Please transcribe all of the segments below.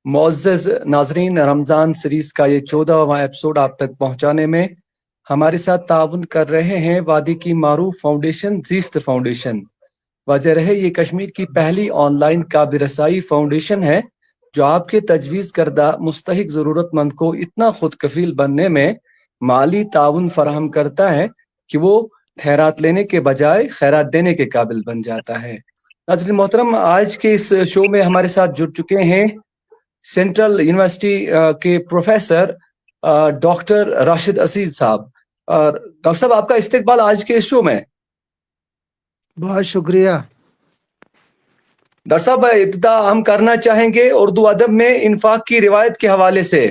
معزز ناظرین، رمضان سیریز کا یہ 14واں ایپیسوڈ آپ تک پہنچانے میں ہمارے ساتھ تعاون کر رہے ہیں وادی کی معروف فاؤنڈیشن زیست فاؤنڈیشن۔ واضح رہے یہ کشمیر کی پہلی آن لائن قابل رسائی فاؤنڈیشن ہے جو آپ کے تجویز کردہ مستحق ضرورت مند کو اتنا خود کفیل بننے میں مالی تعاون فراہم کرتا ہے کہ وہ خیرات لینے کے بجائے خیرات دینے کے قابل بن جاتا ہے۔ ناظرین محترم، آج کے اس شو میں ہمارے ساتھ جڑ چکے ہیں سینٹرل یونیورسٹی کے پروفیسر ڈاکٹر راشد عزیز صاحب۔ ڈاکٹر صاحب، آپ کا استقبال آج کے اس شو میں۔ بہت شکریہ ڈاکٹر صاحب، ابتدا ہم کرنا چاہیں گے اردو ادب میں انفاق کی روایت کے حوالے سے۔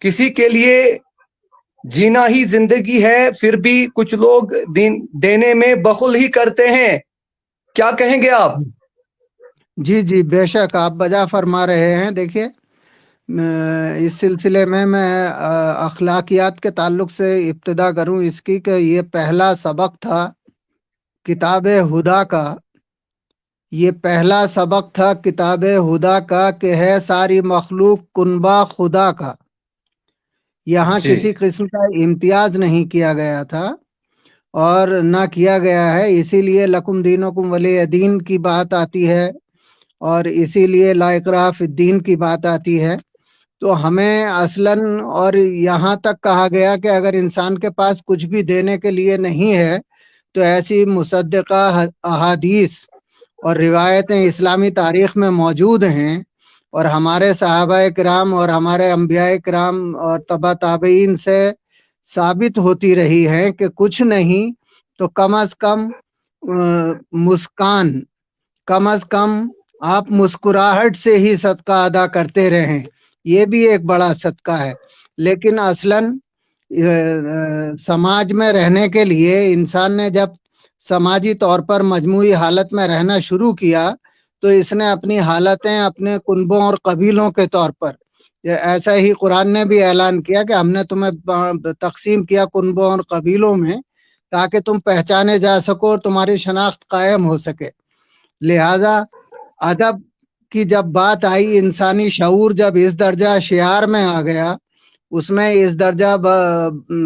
کسی کے لیے جینا ہی زندگی ہے، پھر بھی کچھ لوگ دینے میں بخل ہی کرتے ہیں، کیا کہیں گے آپ؟ جی بے شک آپ بجا فرما رہے ہیں۔ دیکھیے، اس سلسلے میں اخلاقیات کے تعلق سے ابتدا کروں اس کی کہ یہ پہلا سبق تھا کتاب ہدا کا۔ یہ پہلا سبق تھا کتاب ہدا کا کہ ہے ساری مخلوق کنبہ خدا کا۔ یہاں کسی قسم کا امتیاز نہیں کیا گیا تھا اور نہ کیا گیا ہے، اسی لیے لکم دینکم ولی دین کی بات آتی ہے اور اسی لیے لا اکراہ فی الدین کی بات آتی ہے۔ تو ہمیں اصلاً اور یہاں تک کہا گیا کہ اگر انسان کے پاس کچھ بھی دینے کے لیے نہیں ہے تو ایسی مصدقہ احادیث اور روایتیں اسلامی تاریخ میں موجود ہیں، اور ہمارے صحابہ کرام اور ہمارے انبیاء کرام اور تبع تابعین سے ثابت ہوتی رہی ہیں کہ کچھ نہیں تو کم از کم مسکان، کم از کم آپ مسکراہٹ سے ہی صدقہ ادا کرتے رہیں، یہ بھی ایک بڑا صدقہ ہے۔ لیکن اصلاً سماج میں رہنے کے لیے انسان نے جب سماجی طور پر مجموعی حالت میں رہنا شروع کیا تو اس نے اپنی حالتیں اپنے کنبوں اور قبیلوں کے طور پر، ایسا ہی قرآن نے بھی اعلان کیا کہ ہم نے تمہیں تقسیم کیا کنبوں اور قبیلوں میں تاکہ تم پہچانے جا سکو اور تمہاری شناخت قائم ہو سکے۔ لہذا ادب کی جب بات آئی، انسانی شعور جب اس درجہ شعار میں آ گیا، اس میں اس درجہ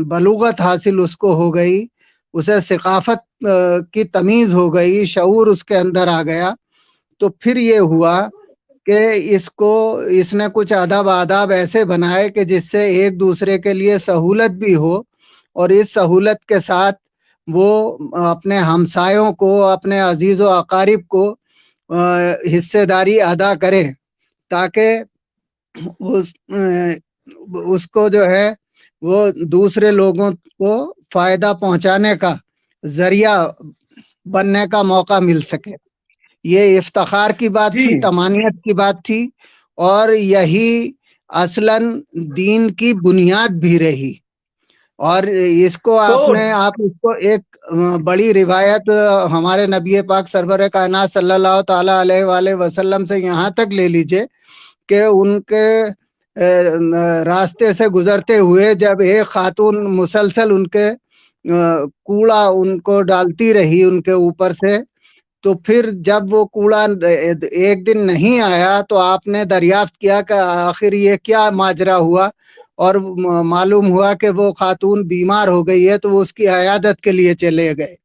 بلوغت حاصل اس کو ہو گئی، اسے ثقافت کی تمیز ہو گئی، شعور اس کے اندر آ گیا، تو پھر یہ ہوا کہ اس نے کچھ ادب آداب ایسے بنائے کہ جس سے ایک دوسرے کے لیے سہولت بھی ہو، اور اس سہولت کے ساتھ وہ اپنے ہمسایوں کو، اپنے عزیز و اقارب کو حصے داری ادا کرے تاکہ اس کو جو ہے وہ دوسرے لوگوں کو فائدہ پہنچانے کا ذریعہ بننے کا موقع مل سکے۔ یہ افتخار کی بات تھی، تمانیت کی بات تھی، اور یہی اصلاً دین کی بنیاد بھی رہی۔ اور اس کو آپ اس کو ایک بڑی روایت ہمارے نبی پاک سرور کائنات صلی اللہ تعالی علیہ وآلہ وسلم سے یہاں تک لے لیجئے کہ ان کے راستے سے گزرتے ہوئے جب ایک خاتون مسلسل ان کے کوڑا ان کو ڈالتی رہی ان کے اوپر سے، تو پھر جب وہ کوڑا ایک دن نہیں آیا تو آپ نے دریافت کیا کہ آخر یہ کیا ماجرا ہوا، اور معلوم ہوا کہ وہ خاتون بیمار ہو گئی ہے، تو وہ اس کی عیادت کے لیے چلے گئے۔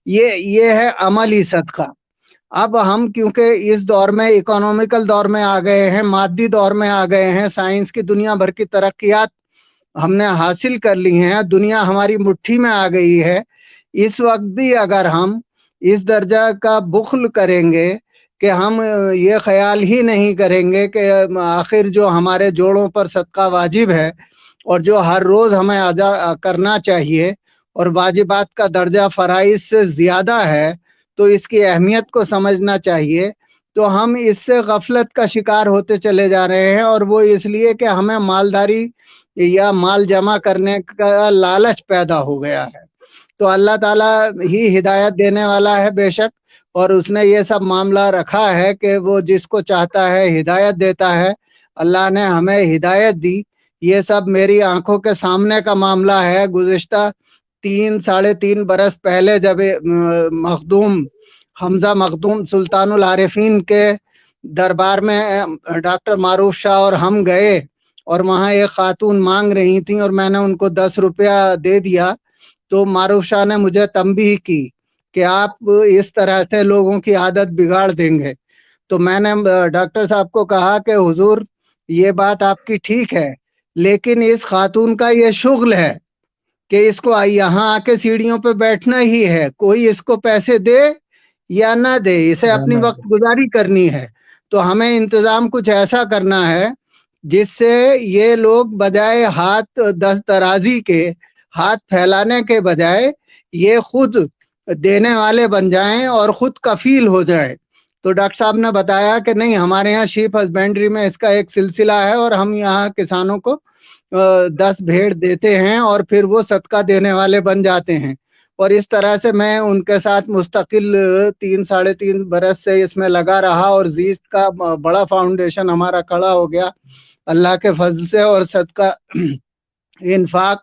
یہ ہے عملی صدقہ۔ اب ہم کیونکہ اس دور میں اکنومیکل دور میں آ گئے ہیں، مادی دور میں آ گئے ہیں، سائنس کی دنیا بھر کی ترقیات ہم نے حاصل کر لی ہیں، دنیا ہماری مٹھی میں آ گئی ہے، اس وقت بھی اگر ہم اس درجہ کا بخل کریں گے کہ ہم یہ خیال ہی نہیں کریں گے کہ آخر جو ہمارے جوڑوں پر صدقہ واجب ہے اور جو ہر روز ہمیں ادا کرنا چاہیے اور واجبات کا درجہ فرائض سے زیادہ ہے، تو اس کی اہمیت کو سمجھنا چاہیے، تو ہم اس سے غفلت کا شکار ہوتے چلے جا رہے ہیں، اور وہ اس لیے کہ ہمیں مالداری یا مال جمع کرنے کا لالچ پیدا ہو گیا ہے۔ تو اللہ تعالیٰ ہی ہدایت دینے والا ہے بے شک، اور اس نے یہ سب معاملہ رکھا ہے کہ وہ جس کو چاہتا ہے ہدایت دیتا ہے۔ اللہ نے ہمیں ہدایت دی، یہ سب میری آنکھوں کے سامنے کا معاملہ ہے۔ گزشتہ 3-3.5 برس پہلے جب مخدوم حمزہ مخدوم سلطان العارفین کے دربار میں ڈاکٹر معروف شاہ اور ہم گئے اور وہاں ایک خاتون مانگ رہی تھیں اور میں نے ان کو 10 روپیہ دے دیا، تو معروف شاہ نے مجھے تنبیہ کی کہ آپ اس طرح سے لوگوں کی عادت بگاڑ دیں گے۔ تو میں نے ڈاکٹر صاحب کو کہا کہ حضور یہ بات آپ کی ٹھیک ہے، لیکن اس خاتون کا یہ شغل ہے کہ اس کو یہاں آ کے سیڑھیوں پہ بیٹھنا ہی ہے، کوئی اس کو پیسے دے یا نہ دے، اسے اپنی وقت گزاری کرنی ہے۔ تو ہمیں انتظام کچھ ایسا کرنا ہے جس سے یہ لوگ بجائے ہاتھ دست درازی کے، ہاتھ پھیلانے کے بجائے یہ خود دینے والے بن جائیں اور خود کفیل ہو جائیں۔ تو ڈاکٹر صاحب نے بتایا کہ نہیں، ہمارے یہاں شیپ ہسبینڈری میں اس کا ایک سلسلہ ہے اور ہم یہاں کسانوں کو 10 بھیڑ دیتے ہیں اور پھر وہ صدقہ دینے والے بن جاتے ہیں۔ اور اس طرح سے میں ان کے ساتھ مستقل 3 ساڑھے 3 برس سے اس میں لگا رہا اور زیست کا بڑا فاؤنڈیشن ہمارا کھڑا ہو گیا اللہ کے فضل سے۔ اور صدقہ، انفاق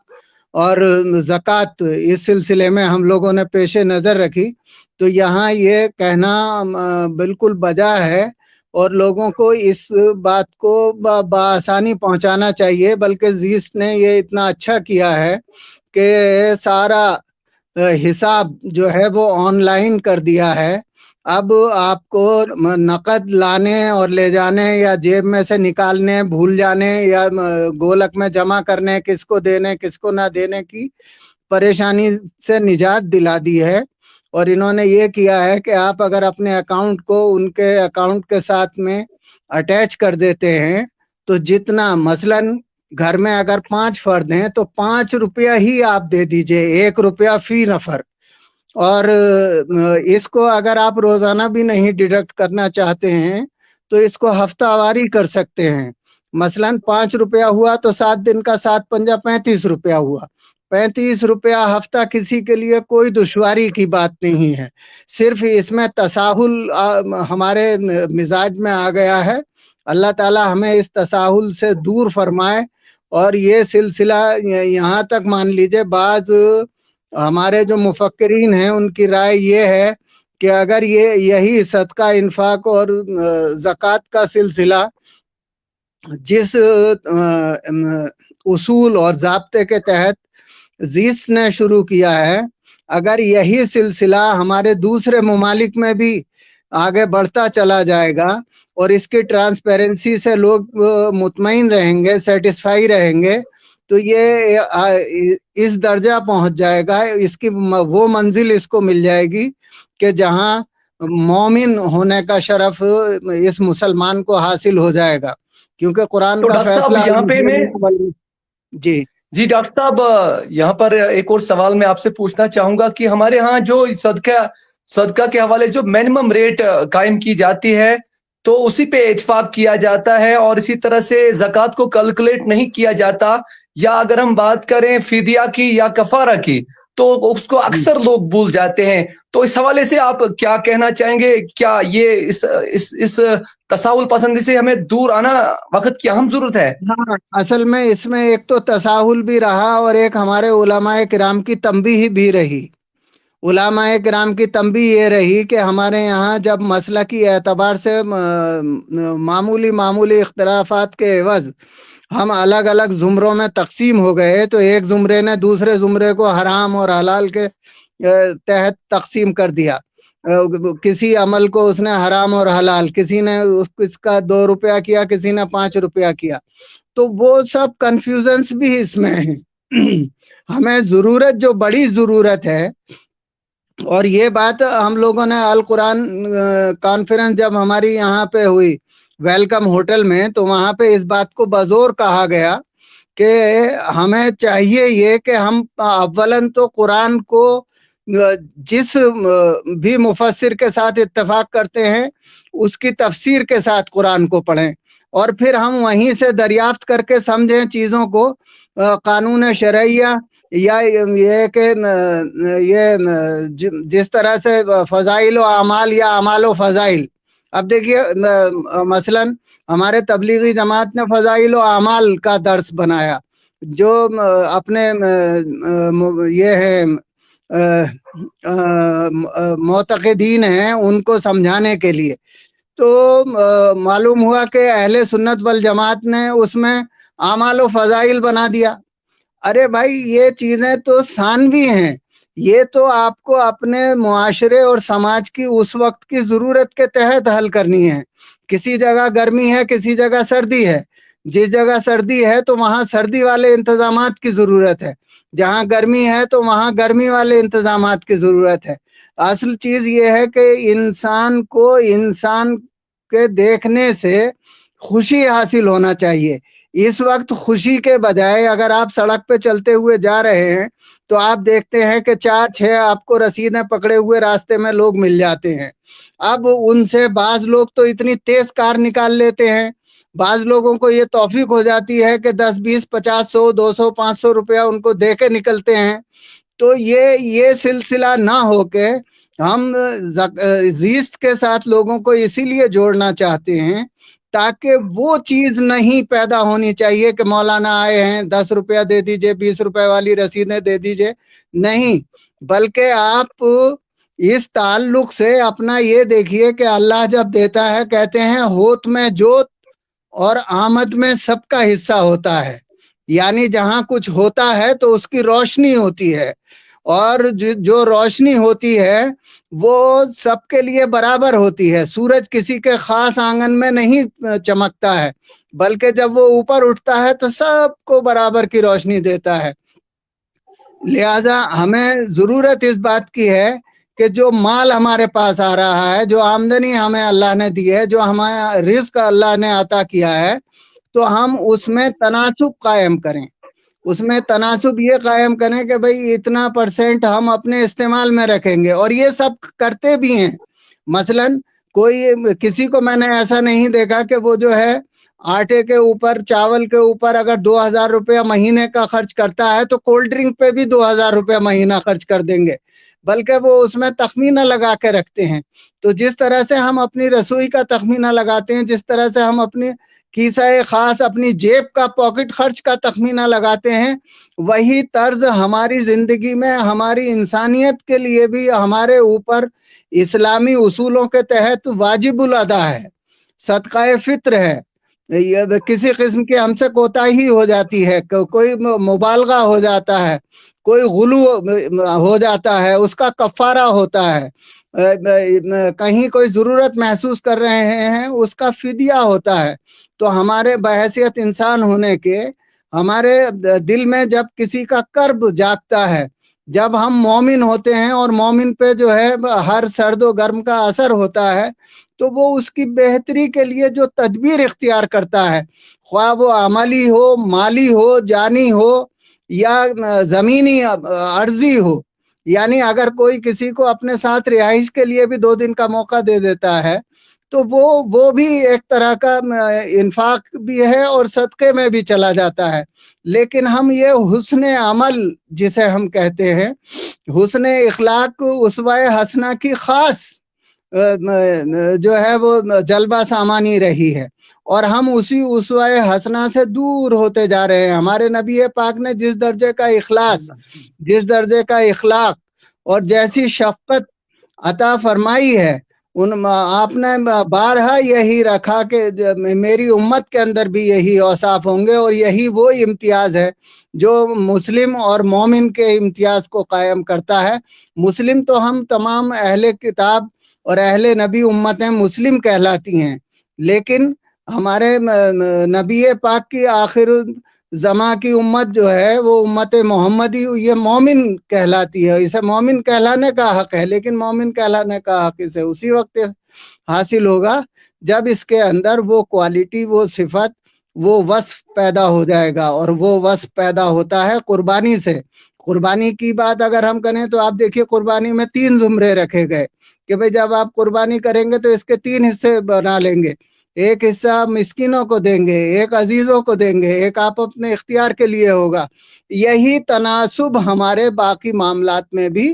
اور زکوٰۃ اس سلسلے میں ہم لوگوں نے پیش نظر رکھی۔ تو یہاں یہ کہنا بالکل بجا ہے اور لوگوں کو اس بات کو بآسانی پہنچانا چاہیے، بلکہ زیست نے یہ اتنا اچھا کیا ہے کہ سارا حساب جو ہے وہ آن لائن کر دیا ہے۔ اب آپ کو نقد لانے اور لے جانے یا جیب میں سے نکالنے بھول جانے یا گولک میں جمع کرنے، کس کو دینے کس کو نہ دینے کی پریشانی سے نجات دلا دی ہے۔ اور انہوں نے یہ کیا ہے کہ آپ اگر اپنے اکاؤنٹ کو ان کے اکاؤنٹ کے ساتھ میں اٹیچ کر دیتے ہیں تو جتنا مثلاً گھر میں اگر 5 فرد ہیں تو 5 روپیہ ہی آپ دے دیجئے، 1 روپیہ فی نفر۔ اور اس کو اگر آپ روزانہ بھی نہیں ڈیڈکٹ کرنا چاہتے ہیں تو اس کو ہفتہ واری کر سکتے ہیں۔ مثلاً 5 روپیہ ہوا تو 7 دن کا 7 پنجا 35 روپیہ ہوا۔ 35 روپیہ ہفتہ کسی کے لیے کوئی دشواری کی بات نہیں ہے، صرف اس میں تساہل ہمارے مزاج میں آ گیا ہے۔ اللہ تعالی ہمیں اس تساہل سے دور فرمائے۔ اور یہ سلسلہ یہاں تک مان لیجئے، بعض ہمارے جو مفکرین ہیں ان کی رائے یہ ہے کہ اگر یہی صدقہ انفاق اور زکوٰۃ کا سلسلہ جس اصول اور ضابطے کے تحت زیست نے شروع کیا ہے، اگر یہی سلسلہ ہمارے دوسرے ممالک میں بھی آگے بڑھتا چلا جائے گا اور اس کی ٹرانسپیرنسی سے لوگ مطمئن رہیں گے، سیٹسفائی رہیں گے، تو یہ اس درجہ پہنچ جائے گا، اس کی وہ منزل اس کو مل جائے گی کہ جہاں مومن ہونے کا شرف اس مسلمان کو حاصل ہو جائے گا، کیونکہ قرآن کا فیصلہ یہاں پہ میں جی ڈاکٹر صاحب یہاں پر ایک اور سوال میں آپ سے پوچھنا چاہوں گا کہ ہمارے ہاں جو صدقہ کے حوالے جو منیمم ریٹ قائم کی جاتی ہے تو اسی پہ اتفاق کیا جاتا ہے اور اسی طرح سے زکوٰۃ کو کیلکولیٹ نہیں کیا جاتا، یا اگر ہم بات کریں فدیہ کی یا کفارہ کی تو اس کو اکثر لوگ بھول جاتے ہیں۔ تو اس حوالے سے آپ کیا کہنا چاہیں گے؟ کیا یہ اس تساہل پسندی سے ہمیں دور آنا وقت کی اہم ضرورت ہے؟ ہاں، اصل میں اس میں ایک تو تساہل بھی رہا اور ایک ہمارے علماء کرام کی تنبیہ بھی رہی۔ علماء کرام کی تنبیہ یہ رہی کہ ہمارے یہاں جب مسلکی اعتبار سے معمولی اختلافات کے عوض ہم الگ الگ زمروں میں تقسیم ہو گئے تو ایک زمرے نے دوسرے زمرے کو حرام اور حلال کے تحت تقسیم کر دیا۔ کسی عمل کو اس نے حرام اور حلال، کسی نے اس کا 2 روپیہ کیا، کسی نے 5 روپیہ کیا، تو وہ سب کنفیوژنس بھی اس میں ہیں۔ ہمیں ضرورت، جو بڑی ضرورت ہے، اور یہ بات ہم لوگوں نے القرآن کانفرنس جب ہماری یہاں پہ ہوئی ویلکم ہوٹل میں، تو وہاں پہ اس بات کو بزور کہا گیا کہ ہمیں چاہیے یہ کہ ہم اولاً تو قرآن کو جس بھی مفسر کے ساتھ اتفاق کرتے ہیں اس کی تفسیر کے ساتھ قرآن کو پڑھیں، اور پھر ہم وہیں سے دریافت کر کے سمجھیں چیزوں کو۔ قانون شرعیہ یا یہ کہ یہ جس طرح سے فضائل و اعمال یا اعمال و فضائل، اب دیکھیے مثلاً ہمارے تبلیغی جماعت نے فضائل و اعمال کا درس بنایا، جو اپنے یہ ہے معتقدین ہیں ان کو سمجھانے کے لیے۔ تو معلوم ہوا کہ اہل سنت والجماعت نے اس میں اعمال و فضائل بنا دیا. ارے بھائی یہ چیزیں تو ثانوی ہیں، یہ تو آپ کو اپنے معاشرے اور سماج کی اس وقت کی ضرورت کے تحت حل کرنی ہے. کسی جگہ گرمی ہے، کسی جگہ سردی ہے. جس جگہ سردی ہے تو وہاں سردی والے انتظامات کی ضرورت ہے، جہاں گرمی ہے تو وہاں گرمی والے انتظامات کی ضرورت ہے. اصل چیز یہ ہے کہ انسان کو انسان کے دیکھنے سے خوشی حاصل ہونا چاہیے. اس وقت خوشی کے بجائے اگر آپ سڑک پہ چلتے ہوئے جا رہے ہیں تو آپ دیکھتے ہیں کہ 4-6 آپ کو رسیدیں پکڑے ہوئے راستے میں لوگ مل جاتے ہیں. اب ان سے بعض لوگ تو اتنی تیز کار نکال لیتے ہیں، بعض لوگوں کو یہ توفیق ہو جاتی ہے کہ 10 20 50 100 200 500 روپیہ ان کو دے کے نکلتے ہیں. تو یہ سلسلہ نہ ہو کے ہم زیست کے ساتھ لوگوں کو اسی لیے جوڑنا چاہتے ہیں تاکہ وہ چیز نہیں پیدا ہونی چاہیے کہ مولانا آئے ہیں 10 روپیہ دے دیجئے، 20 روپے والی رسیدیں دے دیجئے. نہیں، بلکہ آپ اس تعلق سے اپنا یہ دیکھیے کہ اللہ جب دیتا ہے کہتے ہیں ہوت میں جوت اور آمد میں سب کا حصہ ہوتا ہے. یعنی جہاں کچھ ہوتا ہے تو اس کی روشنی ہوتی ہے، اور جو روشنی ہوتی ہے وہ سب کے لیے برابر ہوتی ہے. سورج کسی کے خاص آنگن میں نہیں چمکتا ہے، بلکہ جب وہ اوپر اٹھتا ہے تو سب کو برابر کی روشنی دیتا ہے. لہذا ہمیں ضرورت اس بات کی ہے کہ جو مال ہمارے پاس آ رہا ہے، جو آمدنی ہمیں اللہ نے دی ہے، جو ہمارا رزق اللہ نے عطا کیا ہے، تو ہم اس میں تناسب قائم کریں. اس میں تناسب یہ قائم کریں کہ بھئی اتنا % ہم اپنے استعمال میں رکھیں گے، اور یہ سب کرتے بھی ہیں. مثلا کسی کو میں نے ایسا نہیں دیکھا کہ وہ جو ہے آٹے کے اوپر، چاول کے اوپر اگر 2000 روپیہ مہینے کا خرچ کرتا ہے تو کولڈ ڈرنک پہ بھی 2000 روپیہ مہینہ خرچ کر دیں گے، بلکہ وہ اس میں تخمینہ لگا کے رکھتے ہیں. تو جس طرح سے ہم اپنی رسوئی کا تخمینہ لگاتے ہیں، جس طرح سے ہم اپنی کیسہ خاص، اپنی جیب کا پاکٹ خرچ کا تخمینہ لگاتے ہیں، وہی طرز ہماری زندگی میں ہماری انسانیت کے لیے بھی ہمارے اوپر اسلامی اصولوں کے تحت واجب الادا ہے. صدقہ فطر ہے. کسی قسم کی ہم سے کوتاہی ہو جاتی ہے، کوئی مبالغہ ہو جاتا ہے، کوئی غلو ہو جاتا ہے، اس کا کفارہ ہوتا ہے. کہیں کوئی ضرورت محسوس کر رہے ہیں، اس کا فدیہ ہوتا ہے. تو ہمارے بحیثیت انسان ہونے کے ہمارے دل میں جب کسی کا کرب جاگتا ہے، جب ہم مومن ہوتے ہیں اور مومن پہ جو ہے ہر سرد و گرم کا اثر ہوتا ہے، تو وہ اس کی بہتری کے لیے جو تدبیر اختیار کرتا ہے، خواہ وہ عملی ہو، مالی ہو، جانی ہو یا زمینی عرضی ہو. یعنی اگر کوئی کسی کو اپنے ساتھ رہائش کے لیے بھی 2 دن کا موقع دے دیتا ہے تو وہ بھی ایک طرح کا انفاق بھی ہے اور صدقے میں بھی چلا جاتا ہے. لیکن ہم یہ حسن عمل جسے ہم کہتے ہیں، حسن اخلاق، اسوہ حسنہ کی خاص جو ہے وہ جلبہ سامانی رہی ہے، اور ہم اسی اسوہ حسنہ سے دور ہوتے جا رہے ہیں. ہمارے نبی پاک نے جس درجے کا اخلاص، جس درجے کا اخلاق اور جیسی شفقت عطا فرمائی ہے، آپ نے بارہا یہی رکھا کہ میری امت کے اندر بھی یہی اوصاف ہوں گے، اور یہی وہ امتیاز ہے جو مسلم اور مومن کے امتیاز کو قائم کرتا ہے. مسلم تو ہم تمام اہل کتاب اور اہل نبی امتیں مسلم کہلاتی ہیں، لیکن ہمارے نبی پاک کی آخر زمان کی امت جو ہے وہ امت محمدی، یہ مومن کہلاتی ہے. اسے مومن کہلانے کا حق ہے، لیکن مومن کہلانے کا حق اسے اسی وقت حاصل ہوگا جب اس کے اندر وہ کوالٹی، وہ صفت، وہ وصف پیدا ہو جائے گا. اور وہ وصف پیدا ہوتا ہے قربانی سے. قربانی کی بات اگر ہم کریں تو آپ دیکھیے قربانی میں 3 زمرے رکھے گئے کہ بھئی جب آپ قربانی کریں گے تو اس کے 3 حصے بنا لیں گے. ایک حصہ مسکینوں کو دیں گے، ایک عزیزوں کو دیں گے، ایک آپ اپنے اختیار کے لیے ہوگا. یہی تناسب ہمارے باقی معاملات میں بھی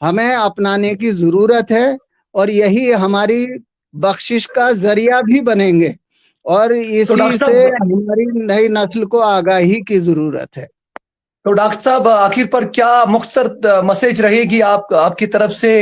ہمیں اپنانے کی ضرورت ہے، اور یہی ہماری بخشش کا ذریعہ بھی بنیں گے، اور اسی سے ہماری نئی نسل کو آگاہی کی ضرورت ہے. تو ڈاکٹر صاحب آخر پر کیا مختصر میسج رہے گی آپ کی طرف سے